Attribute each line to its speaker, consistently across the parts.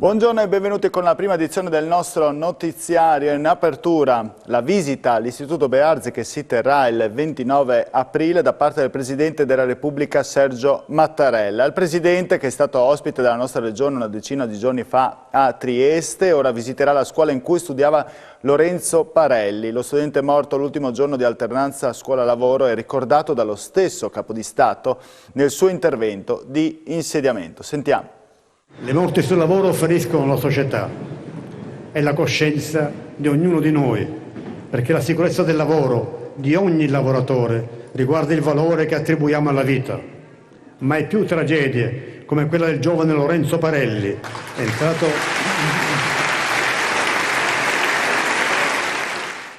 Speaker 1: Buongiorno e benvenuti con la prima edizione del nostro notiziario. In apertura la visita all'Istituto Bearzi che si terrà il 29 aprile da parte del Presidente della Repubblica Sergio Mattarella. Il Presidente, che è stato ospite della nostra regione una decina di giorni fa a Trieste, ora visiterà la scuola in cui studiava Lorenzo Parelli. Lo studente morto l'ultimo giorno di alternanza scuola-lavoro è ricordato dallo stesso Capo di Stato nel suo intervento di insediamento. Sentiamo.
Speaker 2: Le morti sul lavoro feriscono la società e la coscienza di ognuno di noi, perché la sicurezza del lavoro di ogni lavoratore riguarda il valore che attribuiamo alla vita. Mai più tragedie come quella del giovane Lorenzo Parelli,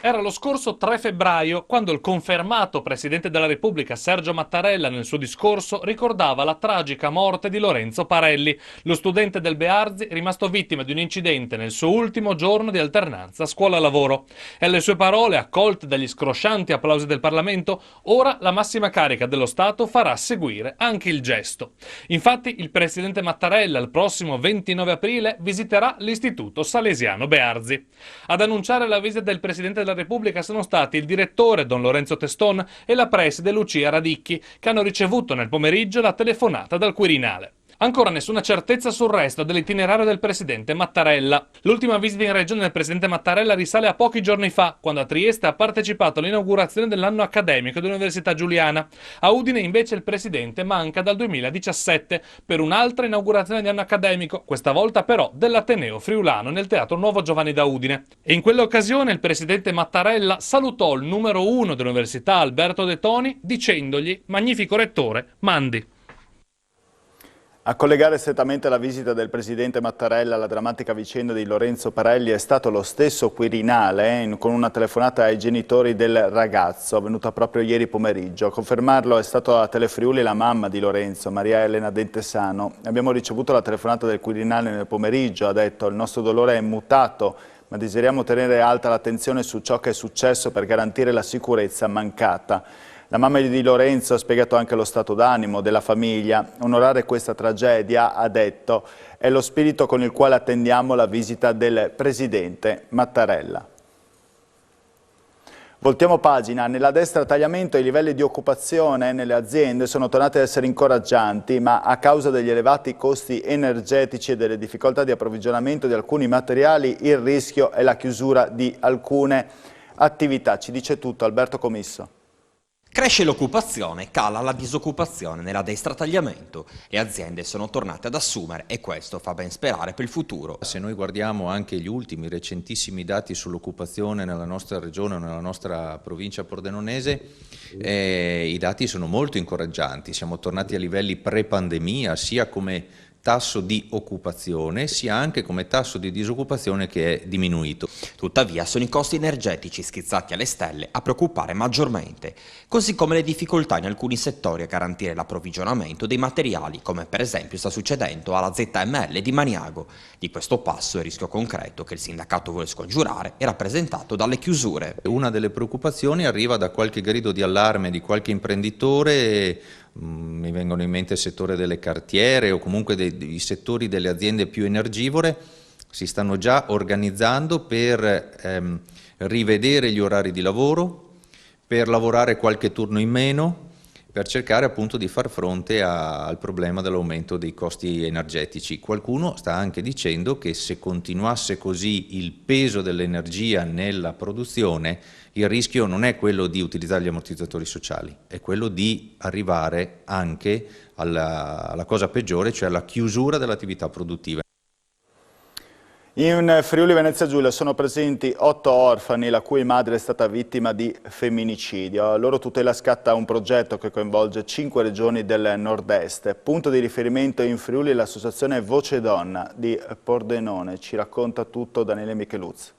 Speaker 3: Era lo scorso 3 febbraio quando il confermato Presidente della Repubblica Sergio Mattarella nel suo discorso ricordava la tragica morte di Lorenzo Parelli, lo studente del Bearzi rimasto vittima di un incidente nel suo ultimo giorno di alternanza scuola-lavoro. E alle sue parole, accolte dagli scroscianti applausi del Parlamento, ora la massima carica dello Stato farà seguire anche il gesto. Infatti il Presidente Mattarella il prossimo 29 aprile visiterà l'Istituto Salesiano Bearzi. Ad annunciare la visita del Presidente della Repubblica sono stati il direttore Don Lorenzo Teston e la preside Lucia Radicchi, che hanno ricevuto nel pomeriggio la telefonata dal Quirinale. Ancora nessuna certezza sul resto dell'itinerario del Presidente Mattarella. L'ultima visita in regione del Presidente Mattarella risale a pochi giorni fa, quando a Trieste ha partecipato all'inaugurazione dell'anno accademico dell'Università Giuliana. A Udine invece il Presidente manca dal 2017 per un'altra inaugurazione di anno accademico, questa volta però dell'Ateneo Friulano nel Teatro Nuovo Giovanni da Udine. E in quell'occasione il Presidente Mattarella salutò il numero 1 dell'Università Alberto De Toni dicendogli: "Magnifico rettore, mandi".
Speaker 1: A collegare strettamente la visita del Presidente Mattarella alla drammatica vicenda di Lorenzo Parelli è stato lo stesso Quirinale, con una telefonata ai genitori del ragazzo, avvenuta proprio ieri pomeriggio. A confermarlo è stato a Telefriuli la mamma di Lorenzo, Maria Elena Dentesano. Abbiamo ricevuto la telefonata del Quirinale nel pomeriggio, ha detto: "Il nostro dolore è mutato, ma desideriamo tenere alta l'attenzione su ciò che è successo per garantire la sicurezza mancata". La mamma di Lorenzo ha spiegato anche lo stato d'animo della famiglia. Onorare questa tragedia, ha detto, è lo spirito con il quale attendiamo la visita del Presidente Mattarella. Voltiamo pagina. Nella destra tagliamento i livelli di occupazione nelle aziende sono tornati ad essere incoraggianti, ma a causa degli elevati costi energetici e delle difficoltà di approvvigionamento di alcuni materiali, il rischio è la chiusura di alcune attività. Ci dice tutto Alberto Comisso.
Speaker 4: Cresce l'occupazione, cala la disoccupazione nella destra tagliamento. Le aziende sono tornate ad assumere e questo fa ben sperare per il futuro.
Speaker 5: Se noi guardiamo anche gli ultimi recentissimi dati sull'occupazione nella nostra regione, nella nostra provincia pordenonese, i dati sono molto incoraggianti. Siamo tornati a livelli pre-pandemia, sia come tasso di occupazione, sia anche come tasso di disoccupazione che è diminuito.
Speaker 4: Tuttavia sono i costi energetici schizzati alle stelle a preoccupare maggiormente, così come le difficoltà in alcuni settori a garantire l'approvvigionamento dei materiali, come per esempio sta succedendo alla ZML di Maniago. Di questo passo il rischio concreto che il sindacato vuole scongiurare è rappresentato dalle chiusure.
Speaker 5: Una delle preoccupazioni arriva da qualche grido di allarme di qualche imprenditore. Mi vengono in mente il settore delle cartiere o comunque dei settori delle aziende più energivore. Si stanno già organizzando per rivedere gli orari di lavoro, per lavorare qualche turno in meno, per cercare appunto di far fronte al problema dell'aumento dei costi energetici. Qualcuno sta anche dicendo che se continuasse così il peso dell'energia nella produzione, il rischio non è quello di utilizzare gli ammortizzatori sociali, è quello di arrivare anche alla cosa peggiore, cioè alla chiusura dell'attività produttiva.
Speaker 1: In Friuli Venezia Giulia sono presenti 8 orfani la cui madre è stata vittima di femminicidio. A loro tutela scatta un progetto che coinvolge 5 regioni del nord-est. Punto di riferimento in Friuli è l'associazione Voce Donna di Pordenone. Ci racconta tutto Daniele Micheluzzi.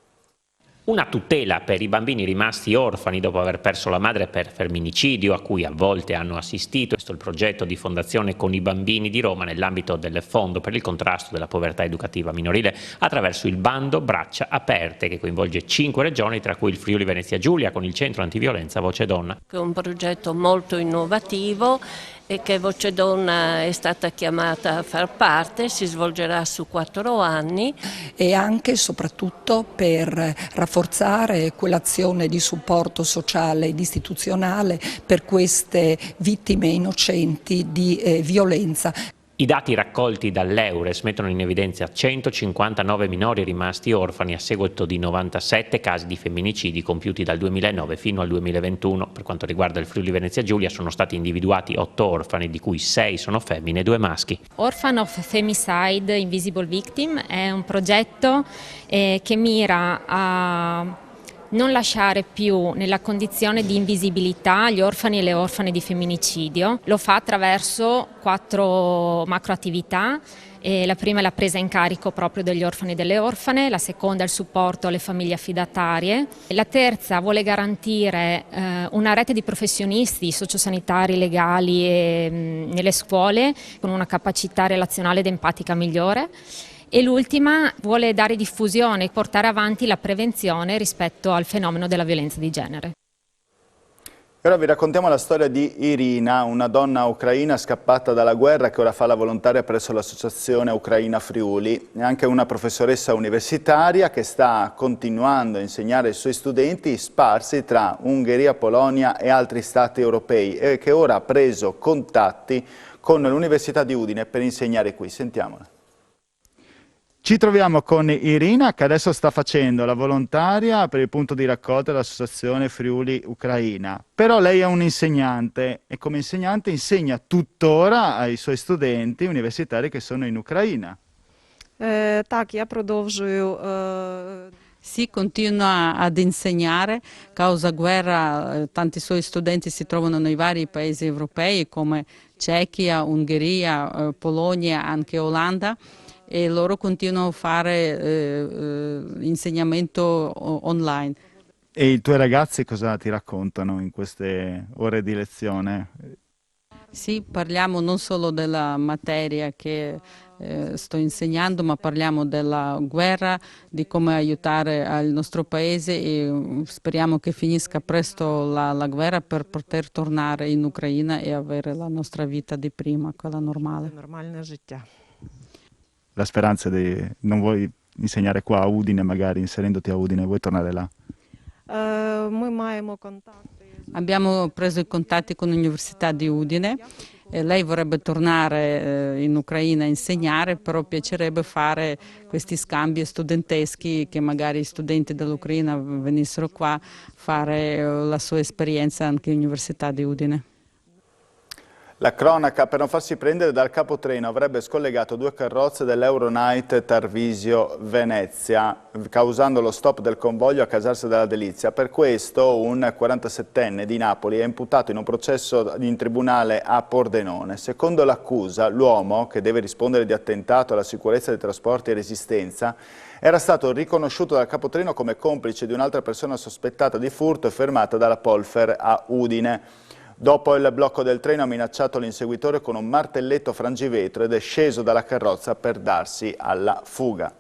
Speaker 6: Una tutela per i bambini rimasti orfani dopo aver perso la madre per femminicidio, a cui a volte hanno assistito. Questo è il progetto di Fondazione Con i Bambini di Roma nell'ambito del Fondo per il contrasto della povertà educativa minorile attraverso il bando Braccia Aperte, che coinvolge 5 regioni, tra cui il Friuli Venezia Giulia, con il centro antiviolenza Voce Donna.
Speaker 7: È un progetto molto innovativo e che Voce Donna è stata chiamata a far parte, si svolgerà su 4 anni.
Speaker 8: E anche e soprattutto per rafforzare quell'azione di supporto sociale ed istituzionale per queste vittime innocenti di violenza.
Speaker 6: I dati raccolti dall'Eures mettono in evidenza 159 minori rimasti orfani a seguito di 97 casi di femminicidi compiuti dal 2009 fino al 2021. Per quanto riguarda il Friuli Venezia Giulia sono stati individuati 8 orfani, di cui 6 sono femmine e 2 maschi.
Speaker 9: Orphan of Femicide Invisible Victim è un progetto che mira a non lasciare più nella condizione di invisibilità gli orfani e le orfane di femminicidio. Lo fa attraverso 4 macroattività. La prima è la presa in carico proprio degli orfani e delle orfane, la seconda è il supporto alle famiglie affidatarie, la terza vuole garantire una rete di professionisti sociosanitari, legali e nelle scuole con una capacità relazionale ed empatica migliore. E l'ultima vuole dare diffusione e portare avanti la prevenzione rispetto al fenomeno della violenza di genere.
Speaker 1: Ora vi raccontiamo la storia di Irina, una donna ucraina scappata dalla guerra che ora fa la volontaria presso l'associazione Ucraina Friuli. È anche una professoressa universitaria che sta continuando a insegnare ai suoi studenti sparsi tra Ungheria, Polonia e altri stati europei e che ora ha preso contatti con l'Università di Udine per insegnare qui. Sentiamola. Ci troviamo con Irina che adesso sta facendo la volontaria per il punto di raccolta dell'associazione Friuli Ucraina, però lei è un insegnante e come insegnante insegna tuttora ai suoi studenti universitari che sono in Ucraina.
Speaker 10: Так, я продовжую.
Speaker 11: Sì, continua ad insegnare, causa guerra tanti suoi studenti si trovano nei vari paesi europei come Cechia, Ungheria, Polonia, anche Olanda. E loro continuano a fare insegnamento online.
Speaker 1: E i tuoi ragazzi cosa ti raccontano in queste ore di lezione?
Speaker 11: Sì, parliamo non solo della materia che sto insegnando, ma parliamo della guerra, di come aiutare il nostro paese e speriamo che finisca presto la guerra per poter tornare in Ucraina e avere la nostra vita di prima, quella normale.
Speaker 10: Нормальне життя.
Speaker 1: La speranza di non vuoi insegnare qua a Udine, magari inserendoti a Udine, vuoi tornare là?
Speaker 10: Ми маємо контакти.
Speaker 11: Abbiamo preso i contatti con l'Università di Udine. Lei vorrebbe tornare in Ucraina a insegnare, però piacerebbe fare questi scambi studenteschi, che magari i studenti dell'Ucraina venissero qua a fare la sua esperienza anche all'Università di Udine.
Speaker 1: La cronaca, per non farsi prendere dal capotreno, avrebbe scollegato 2 carrozze dell'Euronight Tarvisio-Venezia, causando lo stop del convoglio a Casarse della Delizia. Per questo un 47enne di Napoli è imputato in un processo in tribunale a Pordenone. Secondo l'accusa, l'uomo, che deve rispondere di attentato alla sicurezza dei trasporti e resistenza, era stato riconosciuto dal capotreno come complice di un'altra persona sospettata di furto e fermata dalla Polfer a Udine. Dopo il blocco del treno ha minacciato l'inseguitore con un martelletto frangivetro ed è sceso dalla carrozza per darsi alla fuga.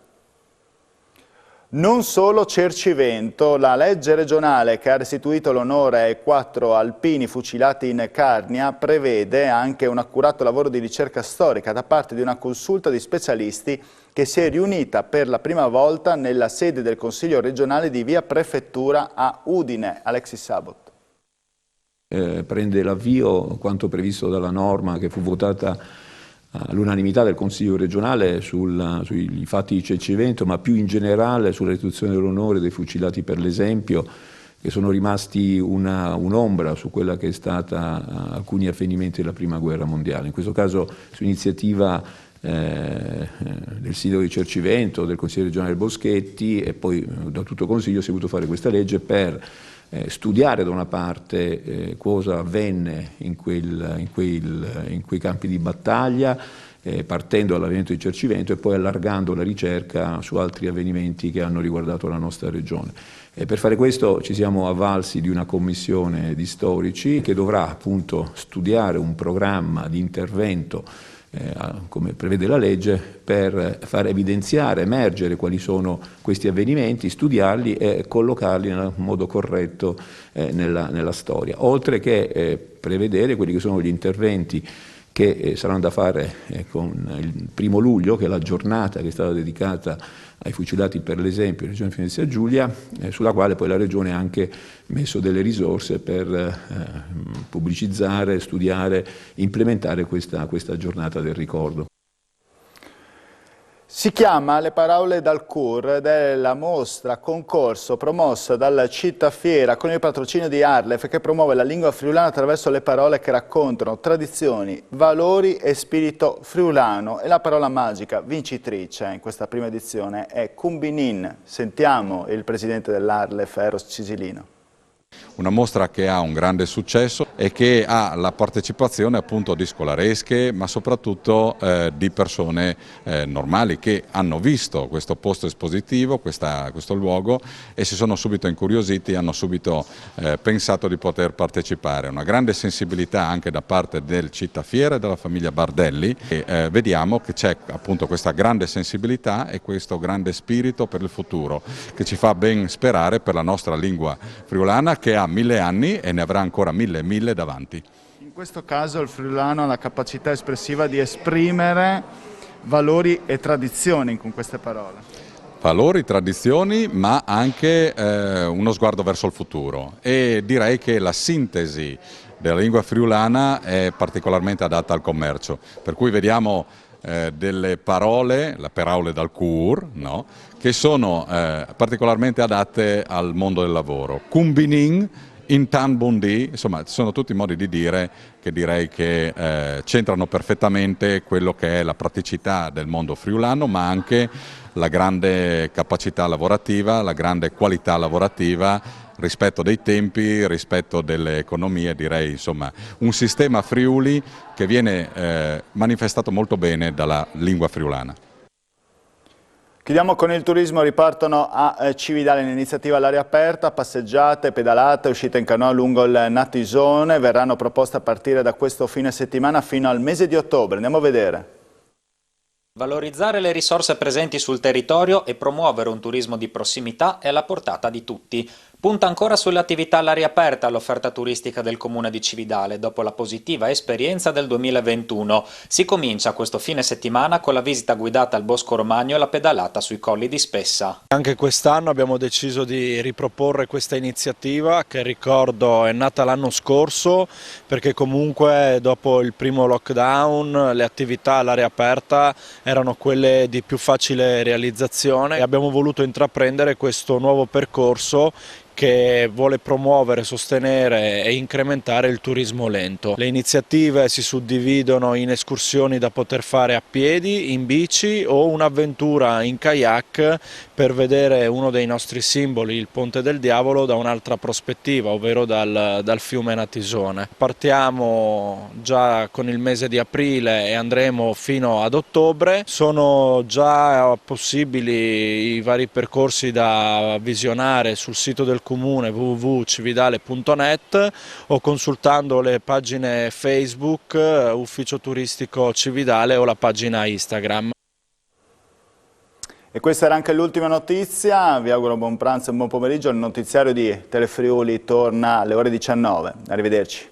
Speaker 1: Non solo Cercivento, la legge regionale che ha restituito l'onore ai 4 alpini fucilati in Carnia prevede anche un accurato lavoro di ricerca storica da parte di una consulta di specialisti che si è riunita per la prima volta nella sede del Consiglio regionale di Via Prefettura a Udine. Alexis Sabot.
Speaker 12: Prende l'avvio quanto previsto dalla norma che fu votata all'unanimità del Consiglio regionale sui fatti di Cercivento, ma più in generale sulla restituzione dell'onore dei fucilati per l'esempio, che sono rimasti un'ombra su quella che è stata alcuni avvenimenti della Prima Guerra Mondiale. In questo caso su iniziativa del sindaco di Cercivento, del consigliere regionale Boschetti e poi da tutto il Consiglio si è voluto fare questa legge per studiare da una parte cosa avvenne in quei campi di battaglia, partendo dall'avvenimento di Cercivento e poi allargando la ricerca su altri avvenimenti che hanno riguardato la nostra regione. Per fare questo ci siamo avvalsi di una commissione di storici che dovrà appunto studiare un programma di intervento come prevede la legge, per far evidenziare, emergere quali sono questi avvenimenti, studiarli e collocarli nel modo corretto nella storia, oltre che prevedere quelli che sono gli interventi che saranno da fare con il 1° luglio, che è la giornata che è stata dedicata ai fucilati per l'esempio in Regione Friuli-Venezia Giulia, sulla quale poi la Regione ha anche messo delle risorse per pubblicizzare, studiare, implementare questa giornata del ricordo.
Speaker 1: Si chiama Le parole dal CUR ed è la mostra concorso promossa dalla Città Fiera con il patrocinio di Arlef, che promuove la lingua friulana attraverso le parole che raccontano tradizioni, valori e spirito friulano. E la parola magica vincitrice in questa prima edizione è Cumbinin. Sentiamo il presidente dell'Arlef, Eros Cisilino.
Speaker 13: Una mostra che ha un grande successo e che ha la partecipazione appunto di scolaresche, ma soprattutto di persone normali che hanno visto questo posto espositivo, questo luogo, e si sono subito incuriositi, hanno subito pensato di poter partecipare. Una grande sensibilità anche da parte del Città Fiera e della famiglia Bardelli, e vediamo che c'è appunto questa grande sensibilità e questo grande spirito per il futuro, che ci fa ben sperare per la nostra lingua friulana, che ha 1000 anni e ne avrà ancora 1000 davanti.
Speaker 1: In questo caso il friulano ha la capacità espressiva di esprimere valori e tradizioni con queste parole.
Speaker 13: Valori, tradizioni, ma anche uno sguardo verso il futuro, e direi che la sintesi della lingua friulana è particolarmente adatta al commercio, per cui vediamo delle parole, le parole dal CUR, no? Che sono particolarmente adatte al mondo del lavoro. Cumbinin, Intan Bundi, insomma sono tutti modi di dire che direi che centrano perfettamente quello che è la praticità del mondo friulano, ma anche la grande capacità lavorativa, la grande qualità lavorativa, rispetto dei tempi, rispetto delle economie, direi insomma un sistema Friuli che viene manifestato molto bene dalla lingua friulana.
Speaker 1: Chiudiamo con il turismo. Ripartono a Cividale l'iniziativa all'aria aperta, passeggiate, pedalate, uscite in canoa lungo il Natisone, verranno proposte a partire da questo fine settimana fino al mese di ottobre. Andiamo a vedere.
Speaker 14: Valorizzare le risorse presenti sul territorio e promuovere un turismo di prossimità è alla portata di tutti. Punta ancora sulle attività all'aria aperta l'offerta turistica del comune di Cividale dopo la positiva esperienza del 2021. Si comincia questo fine settimana con la visita guidata al Bosco Romagno e la pedalata sui colli di Spessa.
Speaker 15: Anche quest'anno abbiamo deciso di riproporre questa iniziativa che, ricordo, è nata l'anno scorso, perché comunque dopo il primo lockdown le attività all'aria aperta erano quelle di più facile realizzazione e abbiamo voluto intraprendere questo nuovo percorso che vuole promuovere, sostenere e incrementare il turismo lento. Le iniziative si suddividono in escursioni da poter fare a piedi, in bici o un'avventura in kayak per vedere uno dei nostri simboli, il Ponte del Diavolo, da un'altra prospettiva, ovvero dal fiume Natisone. Partiamo già con il mese di aprile e andremo fino ad ottobre. Sono già possibili i vari percorsi da visionare sul sito del comune www.cividale.net o consultando le pagine Facebook, Ufficio Turistico Cividale o la pagina Instagram.
Speaker 1: E questa era anche l'ultima notizia, vi auguro buon pranzo e buon pomeriggio, il notiziario di Telefriuli torna alle ore 19, arrivederci.